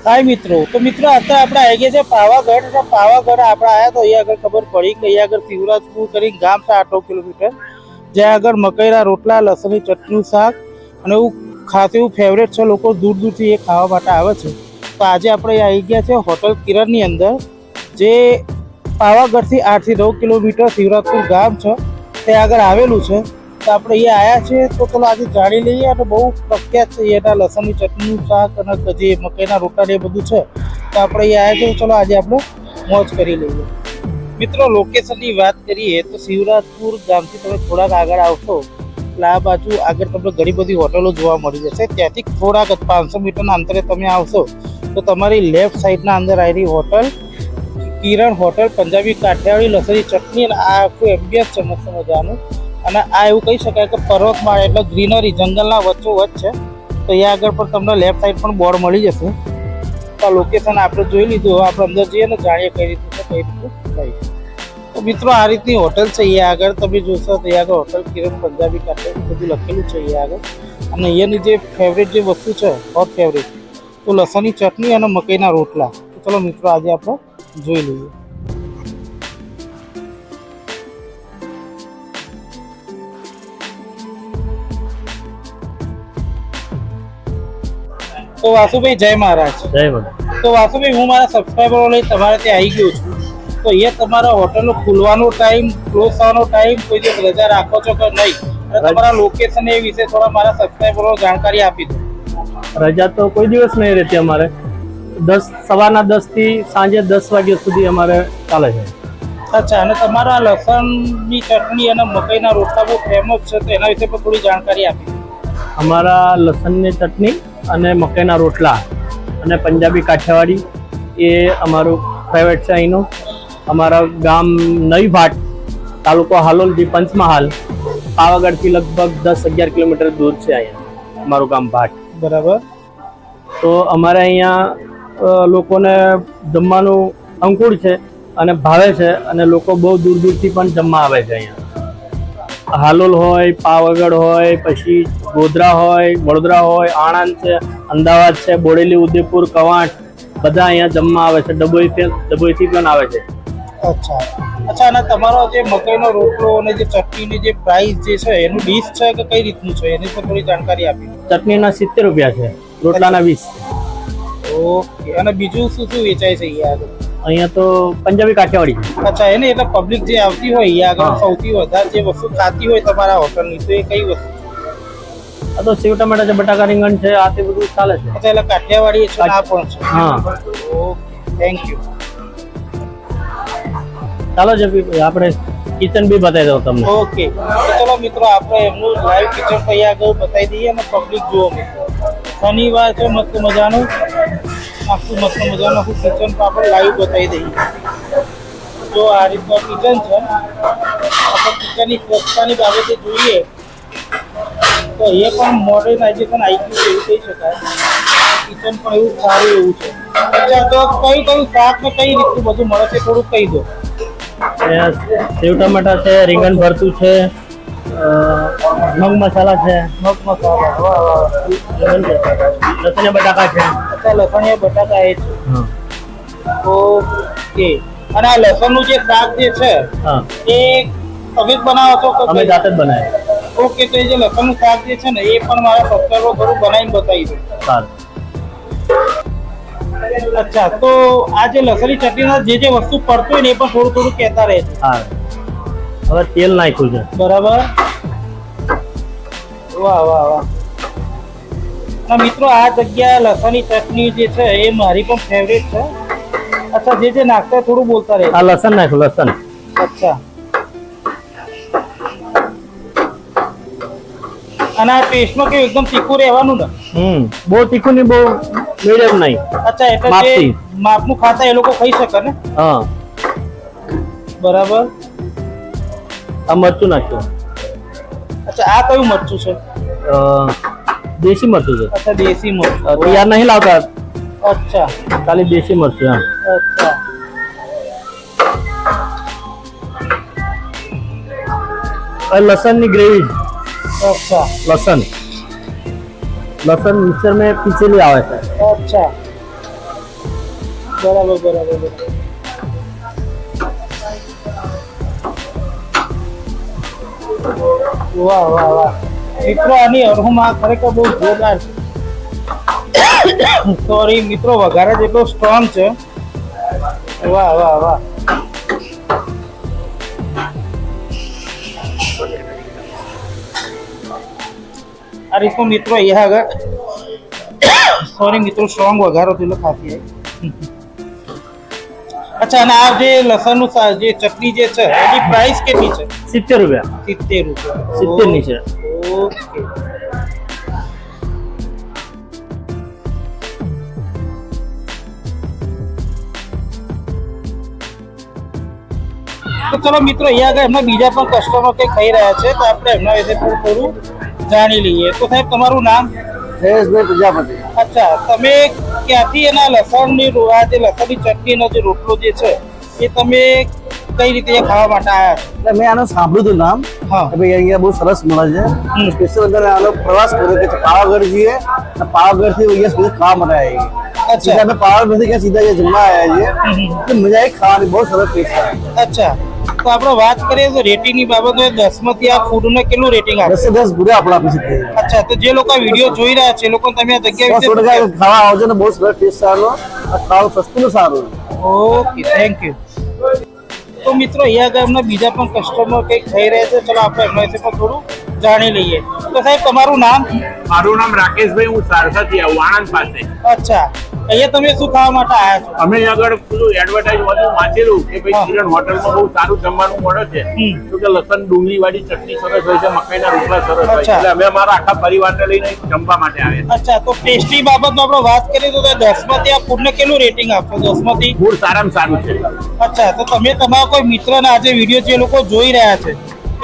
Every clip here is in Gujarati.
હાય મિત્રો, તો મિત્રો અત્યારે આપણે આવી ગયા છે પાવાગઢ. તો પાવાગઢ આપણે આવ્યા તો અહીંયા આગળ ખબર પડી કે અહીંયા આગળ શિવરાજપુર કરીને ગામ છે 8 કિલોમીટર, જ્યાં આગળ મકઈના રોટલા, લસણની ચટણી, શાક અને એવું ખાસ એવું ફેવરેટ છે. લોકો દૂર દૂરથી એ ખાવા માટે આવે છે. તો આજે આપણે આવી ગયા છે હોટલ કિરણની અંદર, જે પાવાગઢથી 8 થી 9 કિલોમીટર શિવરાજપુર ગામ છે ત્યાં આગળ આવેલું છે. તો આપણે અહીંયા આવ્યા છીએ, તો ચલો આજે જાણી લઈએ. અને બહુ પ્રખ્યાત છે એના લસણની ચટણી, શાક અને જે મકઈના રોટલા ને એ બધું છે. તો આપણે અહીંયા આવ્યા છીએ, ચલો આજે આપણે મોજ કરી લઈએ. મિત્રો લોકેશનની વાત કરીએ તો શિવરાજપુર ગામથી તમે થોડાક આગળ આવશો એટલે આ બાજુ આગળ તમને ઘણી બધી હોટલો જોવા મળી જશે. ત્યાંથી થોડાક 500 મીટરના અંતરે તમે આવશો તો તમારી લેફ્ટ સાઈડના અંદર આવેલી હોટલ કિરણ હોટલ, પંજાબી કાઠિયાવાડી લસણની ચટણી, અને આ આખું એમ્બિયન્સ છે મસ્ત મજાનું. અને આ એવું કહી શકાય કે પર્વતમાળા એટલે ગ્રીનરી, જંગલના વચ્ચોવચ્ચ છે. તો અહીંયા આગળ પણ તમને લેફ્ટ સાઈડ પણ બોર્ડ મળી જશે. તો આ લોકેશન આપણે જોઈ લીધું. હવે આપણે અંદર જઈએ ને જાણીએ કઈ રીતનું છે, કઈ રીતનું નહીં. તો મિત્રો આ રીતની હોટલ છે. અહીંયા આગળ તમે જોશો તો અહીંયા આગળ હોટલ કિરણ પંજાબી કાઠિયાવાડી બધું લખેલું છે અહીંયા આગળ. અને અહીંયાની જે ફેવરેટ જે વસ્તુ છે, હોટ ફેવરેટ, તો લસણની ચટણી અને મકઈના રોટલા. તો ચલો મિત્રો આજે આપણે જોઈ લઈએ. તો વાસુભાઈ જય મહારાજ. જય મહારાજ. તો વાસુભાઈ હું મારા સબસ્ક્રાઈબરો લઈ તમારે ત્યાં આવી ગયો છું. તો અહીંયા તમારા હોટલનો ખુલવાનો ટાઈમ, ક્લોઝ થવાનો ટાઈમ, કોઈ દિવસ રજા રાખો છો કે નહીં, અને તમારા લોકેશન એ વિશે થોડા મારા સબસ્ક્રાઈબરો જાણકારી આપી દો. રજા તો કોઈ દિવસ નહીં રહેતી અમારે. સવારના 10 થી સાંજે 10 વાગ્યા સુધી અમારે ચાલે છે. અચ્છા, અને તમારા લસણની ચટણી અને મકઈના રોટલા બહુ ફેમસ છે, તો એના વિશે પણ થોડી જાણકારી આપી દો. અમારા લસણની ચટણી અને મકઈના રોટલા અને પંજાબી કાઠિયાવાડી એ અમારું ફેવરેટ છે અહીંનું. અમારા ગામ નવી ભાટ, તાલુકો હાલોલ, જી પંચમહાલ, પાવાગઢથી લગભગ 10-11 કિલોમીટર દૂર છે અહીંયા અમારું ગામ ભાટ. બરાબર. તો અમારે અહીંયા લોકોને જમવાનું અંકુળ છે અને ભાવે છે, અને લોકો બહુ દૂર દૂરથી પણ જમવા આવે છે અહીંયા. હાલોલ હોય, પાવાગઢ હોય, પછી ગોધરા હોય, વડોદરા હોય, આણંદ છે, અમદાવાદ છે, બોડેલી, ઉદયપુર, કવાંટ, બધા અહીંયા જમવા આવે છે. ડભોઈથી પણ આવે છે. અચ્છા અચ્છા, અને તમારો જે મકઈનો રોટલો અને જે ચટણીની જે પ્રાઇસ જે છે એનું ડીશ છે કે કઈ રીતનું છે, એની પર થોડી જાણકારી આપી. ચટણીના 70 રૂપિયા છે, રોટલાના 20. ઓકે, અને બીજું શું શું વેચાય છે અહીંયા આગળ? અહીંયા તો પંજાબી કાઠિયાવાડી. અચ્છા, એને એટલે પબ્લિક જે આવતી હોય અહીંયા આગળ સૌથી વધારે જે વસ્તુ ખાતી હોય તમારા હોટલની, તો એ કઈ વસ્તુ? આ તો સેવ ટમેટા છે, બટાકા રીંગણ છે, આ તે બધું ચાલે છે. અચ્છા, એટલે કાઠિયાવાડી છે, આ પણ છે. હા, ઓકે, થેન્ક યુ. ચાલો આપણે કિચન બી બતાવી દઉં તમને. ઓકે, તો ચલો મિત્રો આપણે એમનું લાઈવ કિચન અહીંયા આગળ બતાવી દઈએ અને પબ્લિક જુઓ. મિત્રો શનિવાર છે, મસ્ત મજાનું આખું મસ્ત મજાનું આખું કિચન તો આપણે લાઈવ બતાવી દઈએ. જો આ રીતનું કિચન છે. આપણે કિચનની સ્વચ્છતાની બાબતે જોઈએ તો એ પણ મોડર્નાઇઝેશન આવી ગયું એવું કહી શકાય. કિચન પણ એવું સારું એવું છે. અચ્છા, તો કયું કયું શાક ને કઈ રીતનું બધું મળે છે થોડુંક કહી દો. સેવ ટમેટા છે, રીંગણ ભરતું છે, મગ મસાલા છે, મગ મસાલા, વાહ વાહ, લસણિયા બટાકા છે. અચ્છા, લસણિયા બટાકા એ છે. હા, ઓકે, અને આ લસણનું જે શાક જે છે હા, એ તમે જ બનાવો છો કે અમે જાતે જ બનાવીએ. ઓકે, તો એ જે લસણનું શાક જે છે ને એ પણ મારા સબસ્ક્રાઈબરો ઘરું બનાવીને બતાવી દો. સારું. અચ્છા, તો આ જે લસણની ચટણીના જે વસ્તુ પડતું હોય ને એ પણ થોડું થોડું કહેતા રહે છે. હા, હવે તેલ નાખ્યું છે. બરાબર. વાહ વાહ વાહ. મિત્રો આ જગ્યા લસણની ચટણી જે છે એ મારી પણ ફેવરેટ છે. અચ્છા, જે નાખતા થોડું બોલતા રહે. આ લસણ નાખ્યું, લસણ. અચ્છા, અને આ ટેસ્ટમાં કેવું એકદમ તીખું રહેવાનું ને? બહુ તીખું નહીં, બહુ મીડિયમ નહીં. અચ્છા, એટલે જે માપનું ખાતા એ લોકો ખાઈ શકે ને? હા, બરાબર. આ મરચું નાખ્યું. અચ્છા, આ કયું મરચું છે? દેશી મરચું છે. અચ્છા, દેશી મરચું. તૈયાર નહીં લાવતા. અચ્છા, ખાલી દેશી મરચું. હા, અચ્છા. લસણની ગ્રેવી. अच्छा लसन लसन मिक्सर में पीसेली आवे है। अच्छा બરાબર બરાબર બરાબર. વાહ વાહ વાહ મિત્રો, આની અરોમા ખરેખર બહુ જોરદાર છે. સોરી મિત્રો, વઘારે જેટલો સ્ટ્રોંગ છે. વાહ વાહ વાહ. આ રીતનો મિત્રો અહીંયા આગળ સોરી મિત્રો સ્ટ્રોંગ વઘારો થયેલો ખાસી. અચ્છા, અને આ જે લસણનું જે ચટણી જે છે એની પ્રાઇસ કેટલી છે? 70 રૂપિયા. 70 રૂપિયા. 70 ની છે. ઓકે. તો ચલો મિત્રો, અહીંયા આગળ એમના બીજા પણ કસ્ટમર કંઈ ખાઈ રહ્યા છે તો આપણે એમના વિશે પણ થોડું જાણી લઈએ. તો સાહેબ, તમારું નામ? જયેશભાઈ પ્રજાપતિ. અચ્છા, તમે ક્યાંથી એના લસણની આ જે લસણની ચટણીનો જે રોટલો જે છે એ તમે કઈ રીતે ખાવા માટે આવ્યા છો? એટલે મેં આનું સાંભળ્યું હતું નામ હા. કે ભાઈ અહીંયા બહુ સરસ મળે છે. સ્પેશિયલ અંદર આનો પ્રવાસ કર્યો કે પાવાગઢ જઈએ અને પાવાગઢ થી અહીંયા સુધી ખાવા માટે આવી. અચ્છા. અમે પાવાગઢ થી સીધા અહીંયા જમવા આવ્યા છીએ. મજા આવી ખાવાની, બહુ સરસ ટેસ્ટ છે. અચ્છા, તો આપણે વાત કરીએ તો રેટિંગની બાબત હોય, 10 માંથી આ ફૂડને કેટલું રેટિંગ આપે? 10 10 પૂરા આપણે આપી શકીએ. અચ્છા, તો જે લોકો વિડીયો જોઈ રહ્યા છે એ લોકો તમે આ જગ્યા વિશે 100% ખાવા આવજો ને, બહુ સરસ ટેસ્ટ સારો. ખાવાનું સસ્તું ને સારું. Okay, thank you. તો મિત્રો, અહીંયા આગળ એમના બીજા પણ કસ્ટમર કંઈક થઈ રહ્યા છે, ચલો આપણે એમના વિશે પણ થોડું જાણી લઈએ. તો સાહેબ, તમારું નામ? મારું નામ રાકેશભાઈ, હું સારસાથી આવું આણંદ પાસે. અચ્છા, અહીંયા તમે શું ખાવા માટે આવ્યા છો? અમે આગળ પેલું એડવર્ટાઇઝ બધું વાંચેલું કે ભાઈ હા. કિરણ હોટલમાં બહુ સારું જમવાનું મળે છે. તો કે લસણ ડુંગળી વાળી ચટણી સરસ હોય છે, મકાઈના રોટલા સરસ હોય છે. અચ્છા. એટલે અમે અમારા આખા પરિવારને લઈને જમવા માટે આવ્યા અચ્છા, તો ટેસ્ટની બાબતમાં આપણે વાત કરીએ તો 10 માંથી આ ફૂડને કેટલું રેટિંગ આપશો? 10 માંથી? છીએ. ફૂડ સારામાં સારું છે. અચ્છા, તો તમે તમારા કોઈ મિત્રને આજે વિડીયો જે લોકો જોઈ રહ્યા છે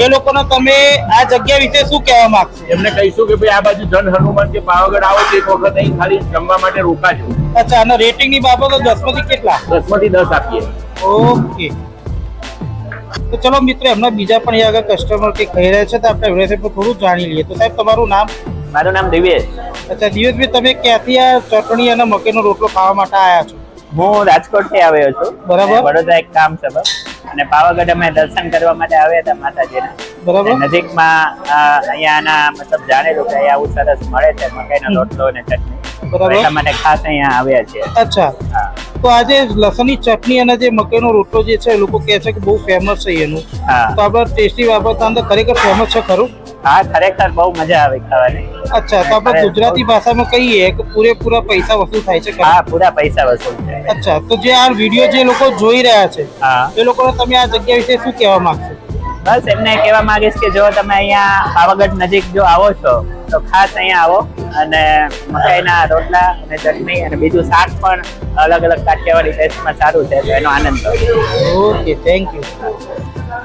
એ લોકોને તમે આ જગ્યા વિશે શું કહેવા માંગશો? એમને કહીશું કે ભાઈ આ બાજુ જન હનુમાન કે પાવાગઢ આવો તો એક વખત અહીં ખાલી જમવા માટે રોકાજો. અચ્છા, અને રેટિંગની બાબતો 10 માંથી કેટલા? 10 માંથી 10 આપીએ. ઓકે. તો ચલો મિત્રો, એમના બીજા પણ અહીંયા આગળ કસ્ટમર કે ખાઈ રહ્યા છે તો આપણે એમના વિશે પણ થોડું જાણી લઈએ. તો સાહેબ, તમારું નામ? મારું નામ દિવેશ. અચ્છા, દિવેશભાઈ, તમે ક્યાંથી આ ચટણી અને મકાઈનો રોટલો ખાવા માટે આવ્યા છો? હું રાજકોટ થી આવ્યો છું. બરાબર. અને વડોદરા એક કામ છે બસ. અને પાવાગઢ અમે દર્શન કરવા માટે આવ્યા હતા માતાજીના. બરાબર. અને નજીકમાં અહીંયાના મતલબ જાણેલું કે અહીંયા આવું સરસ મળે છે મકાઈનો રોટલો અને ચટણી. બરાબર. એટલા માટે ખાસ અહીંયા આવ્યા છીએ. અચ્છા, હા. તો આજે લસણની ચટણી અને જે મકાઈનો રોટલો જે છે એ લોકો કહે છે કે બહુ ફેમસ છે એનું, હા. તો આપણે ટેસ્ટી બાબત અંદર ખરેખર ફેમસ છે ખરું? હા, ખરેખર બહુ મજા આવે ખાવાની. અચ્છા, તો આપણે ગુજરાતી ભાષામાં કહીએ કે પૂરેપૂરા પૈસા વસૂલ થાય છે ખરું? હા, પૂરા પૈસા વસૂલ છે. અચ્છા, તો જે આ વિડીયો જે લોકો જોઈ રહ્યા છે હા. એ લોકોને તમે આ જગ્યા વિશે શું કહેવા માંગશો? બસ એમને કહેવા માંગીશ કે જો તમે અહીંયા પાવાગઢ નજીક જો આવો છો તો ખાસ અહીંયા આવો અને મકાઈના રોટલા અને ચટણી અને બીજું શાક પણ અલગ અલગ કાઠિયાવાડી ટેસ્ટમાં સારું છે તો એનો આનંદ લો. Okay, thank you.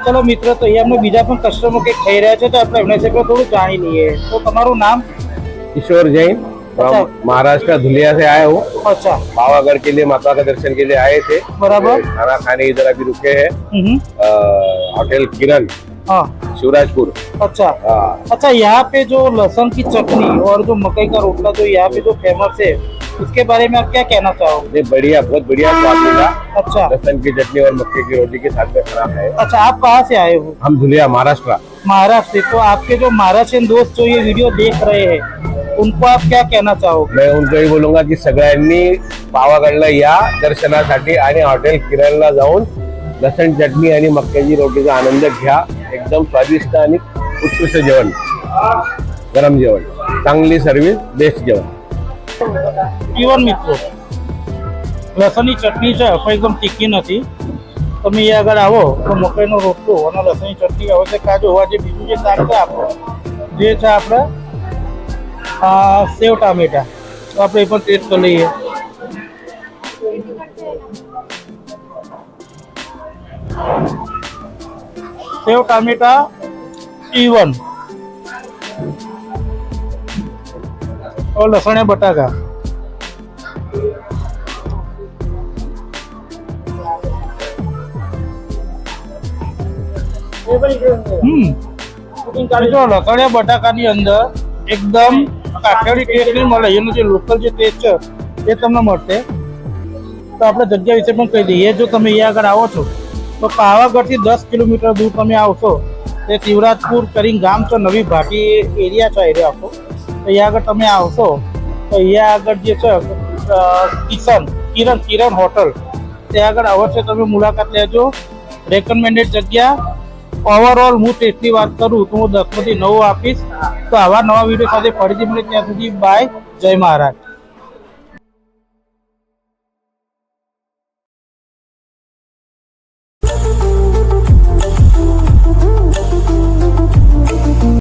ચલો મિત્રો, તો અહીંયા અમને બીજા પણ કસ્ટમર કંઈક ખાઈ રહ્યા છે તો આપણે એમના વિશે પણ થોડું જાણી લઈએ. તો તમારું નામ? किशोर जैन, अच्छा। महाराष्ट्र धुलिया से आए हूँ। અચ્છા, पावागढ़ के लिए माता के दर्शन के लिए आए थे। बराबर। खाना खाने इधर अभी रुके हैं। हम्म, होटल किरण, हाँ, शिवराजपुर। अच्छा हाँ, अच्छा, यहाँ पे जो लहसुन की चटनी और जो मकई का रोटला जो यहाँ पे जो फेमस है उसके बारे में आप क्या कहना चाहोगे? ये बढ़िया, बहुत बढ़िया स्वाद मिला। अच्छा लहसुन की चटनी और मक्के की रोटी के साथ में खाना है। अच्छा, आप कहाँ से आए हो? हम धुलिया महाराष्ट्र। महाराष्ट्र से। तो आपके जो महाराष्ट्र दोस्त जो ये वीडियो देख रहे हैं उनको आप क्या कहना चाहोगे? मैं उनको ही बोलूंगा की सगळ्यांनी पावागढला या दर्शनासाठी आणि हॉटेल किरणला जाऊन लसण चटणी आणि मक्याची रोटीचा आनंद घ्या. एकदम स्वादिष्ट आणि उत्कृष्ट जेवण, गरम जेवण, चांगली सर्व्हिस, बेस्ट जेवण. જીવન મિત્રો, લસણની ચટણી છે પણ એકદમ તીખી નથી. તમે અહીંયા આગળ આવો તો મકાઈનો રોટલો અને લસણની ચટણી અવશ્ય ખાજો. હવે જે બીજું જે શાક છે આપણું જે છે આપણે સેવ ટામેટા, તો આપણે એ પણ ટેસ્ટ કરી લઈએ. સેવ ટામેટા E1 और लसण बटाका. જો લસણ બટાકાની અંદર એકદમ કાઠિયાવાડી ટેસ્ટ નહીં મળે, એનો જે લોકલ જે ટેસ્ટ છે એ તમને મળશે. તો આપણે જગ્યા વિશે પણ કહી દઈએ. જો તમે અહીંયા આગળ આવો છો તો પાવાગઢથી 10 કિલોમીટર દૂર તમે આવશો તે શિવરાજપુર કરીને ગામ છે, નવી ભાટી એરિયા છે એરિયા આખો. તો અહીંયા આગળ તમે આવશો તો અહીંયા આગળ જે છે કિરણ હોટલ ત્યાં આગળ અવશ્ય તમે મુલાકાત લેજો. રેકમેન્ડેડ જગ્યા. ઓવરઓલ હું ટેસ્ટની વાત કરું તો હું 10 માંથી 9 આપીશ. તો આવા નવા વિડીયો સાથે ફરીથી મળે ત્યાં સુધી બાય. જય મહારાજ.